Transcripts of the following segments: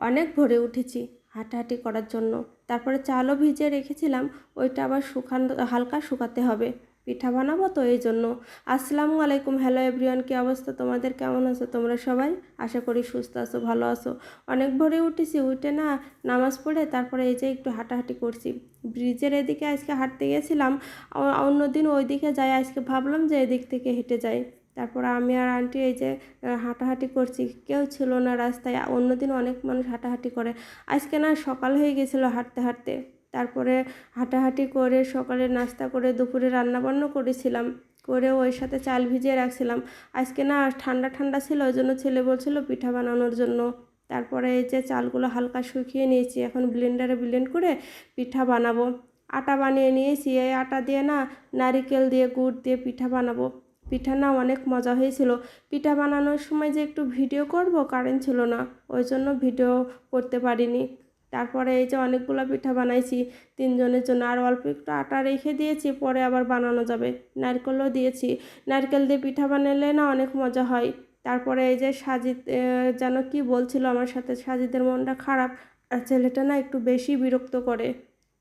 অনেক ভোরে উঠেছি হাঁটাহাঁটি করার জন্য। তারপরে চালও ভিজিয়ে রেখেছিলাম, ওইটা আবার হালকা শুকাতে হবে। পিঠা বানাবো তো এই জন্য। আসসালামু আলাইকুম, হ্যালো এভরিওয়ান, কী অবস্থা তোমাদের, কেমন আছো তোমরা সবাই? আশা করি সুস্থ আছো, ভালো আছো। অনেক ভোরে উঠেছি, উঠে না নামাজ পড়ে তারপরে এই যে একটু হাঁটাহাঁটি করছি। ব্রিজের এদিকে আজকে হাঁটতে গেছিলাম, অন্যদিন ওই দিকে যাই, আজকে ভাবলাম যে এদিক থেকে হেঁটে যাই। তারপর আমি আর আন্টি এই যে হাঁটাহাঁটি করছি, কেউ ছিল না রাস্তায়। অন্যদিন অনেক মানুষ হাঁটাহাঁটি করে, আজকে না সকাল হয়ে গেছিলো হাঁটতে হাঁটতে। তারপরে হাঁটাহাঁটি করে সকালে নাস্তা করে দুপুরে রান্নাবান্না করেছিলাম, করে ওই সাথে চাল ভিজিয়ে রাখছিলাম। আজকে না ঠান্ডা ঠান্ডা ছিল, ওই জন্য ছেলে বলছিল পিঠা বানানোর জন্য। তারপরে এই যে চালগুলো হালকা শুকিয়ে নিয়েছি, এখন ব্লেন্ডারে ব্লেন্ড করে পিঠা বানাবো। আটা বানিয়ে নিয়েছি, এই আটা দিয়ে না নারিকেল দিয়ে গুড় দিয়ে পিঠা বানাবো। পিঠা না অনেক মজা হয়েছিল। পিঠা বানানোর সময় যে একটু ভিডিও করব, কারেন্ট ছিল না, ওই জন্য ভিডিও করতে পারিনি। তারপরে এই যে অনেকগুলো পিঠা বানাইছি তিনজনের জন্য, আর অল্প একটু আটা রেখে দিয়েছি, পরে আবার বানানো যাবে। নারকেলও দিয়েছি, নারকেল দিয়ে পিঠা বানালে না অনেক মজা হয়। তারপরে এই যে সাজিদ যেন কি বলছিল আমার সাথে, সাজিদের মনটা খারাপ, আর ছেলেটা না একটু বেশি বিরক্ত করে।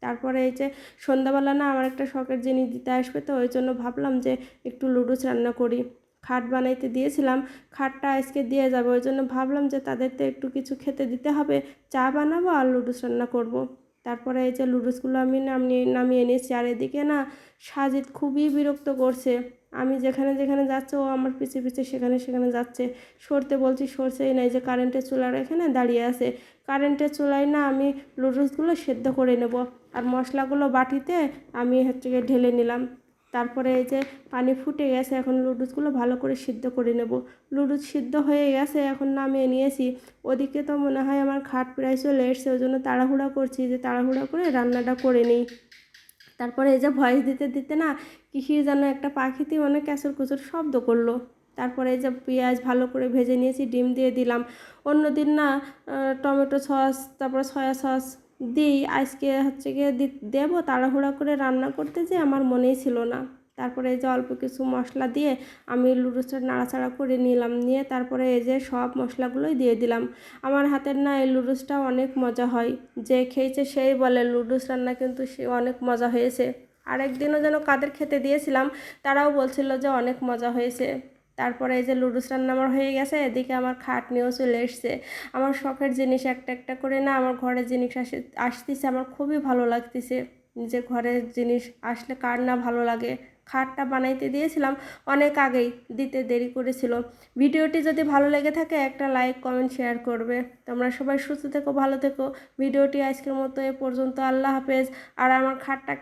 তারপরে এই যে সন্ধ্যাবেলা না আমার একটা শখের জিনিস দিতে আসবে, তো ওই জন্য ভাবলাম যে একটু লুডুস রান্না করি। খাট বানাইতে দিয়েছিলাম, খাটটা আজকে দিয়ে যাবে, ওই জন্য ভাবলাম যে তাদের তো একটু কিছু খেতে দিতে হবে, চা বানাবো আর লুডুস রান্না করব। তারপরে এই যে লুডুসগুলো আমি নামিয়ে এনেছি, আর এদিকে না সাজিদ খুবই বিরক্ত করছে। আমি যেখানে যেখানে যাচ্ছে ও আমার পিছে পিছে সেখানে সেখানে যাচ্ছে, সরতে বলছি সরছেই না। এই যে কারেন্টের চুলার এখানে দাঁড়িয়ে আছে, কারেন্টের চুলায় না আমি লুডুসগুলো সেদ্ধ করে নেব, আর মশলাগুলো বাটিতে আমি ঢেলে নিলাম। তারপরে এই যে পানি ফুটে গেছে, এখন লুডুসগুলো ভালো করে সিদ্ধ করে নেব। লুডুস সিদ্ধ হয়ে গেছে, এখন নামিয়ে নিয়েছি। ওদিকে তো মনে হয় আমার খাট প্রায় চলে এসছে, ওই জন্য তাড়াহুড়া করছি যে তাড়াহুড়া করে রান্নাটা করে নিই। তারপরে এই যে ভয়েস দিতে দিতে না কিসির যেন একটা পাখিতে অনেক ক্যাচর কুচুর শব্দ করলো। তারপরে এই যে পেঁয়াজ ভালো করে ভেজে নিয়েছি, ডিম দিয়ে দিলাম। অন্যদিন না টমেটো সস তারপরে সয়া সস দিই, আজকে গিয়ে দেবো, তাড়াহুড়া করে রান্না করতে যে আমার মনেই ছিল না। তারপরে এই যে অল্প কিছু মশলা দিয়ে আমি লুডুসটা নাড়াচাড়া করে নিলাম, নিয়ে তারপরে এই যে সব মশলাগুলোই দিয়ে দিলাম। আমার হাতের না এই লুডুসটা অনেক মজা হয়, যে খেয়েছে সেই বলে লুডুস রান্না কিন্তু সে অনেক মজা হয়েছে। আরেকদিনও যেন কাদের খেতে দিয়েছিলাম, তারাও বলছিল যে অনেক মজা হয়েছে। তারপরে এই যে লুডুস রান্না আমার হয়ে গেছে, এদিকে আমার খাট নিয়েও চলে এসছে। আমার শখের জিনিস একটা একটা করে না আমার ঘরের জিনিস আসতেছে, আমার খুবই ভালো লাগতেছে। যে ঘরের জিনিস আসলে কার না ভালো লাগে। খাটটা বানাইতে দিয়েছিলাম অনেক আগেই, দিতে দেরি করেছিল। ভিডিওটি যদি ভালো লেগে থাকে একটা লাইক কমেন্ট শেয়ার করবে। তোমরা সবাই সুস্থ থেকো, ভালো থেকো। ভিডিওটি আজকের মতো এ পর্যন্ত, আল্লাহ হাফেজ। আর আমার খাটটা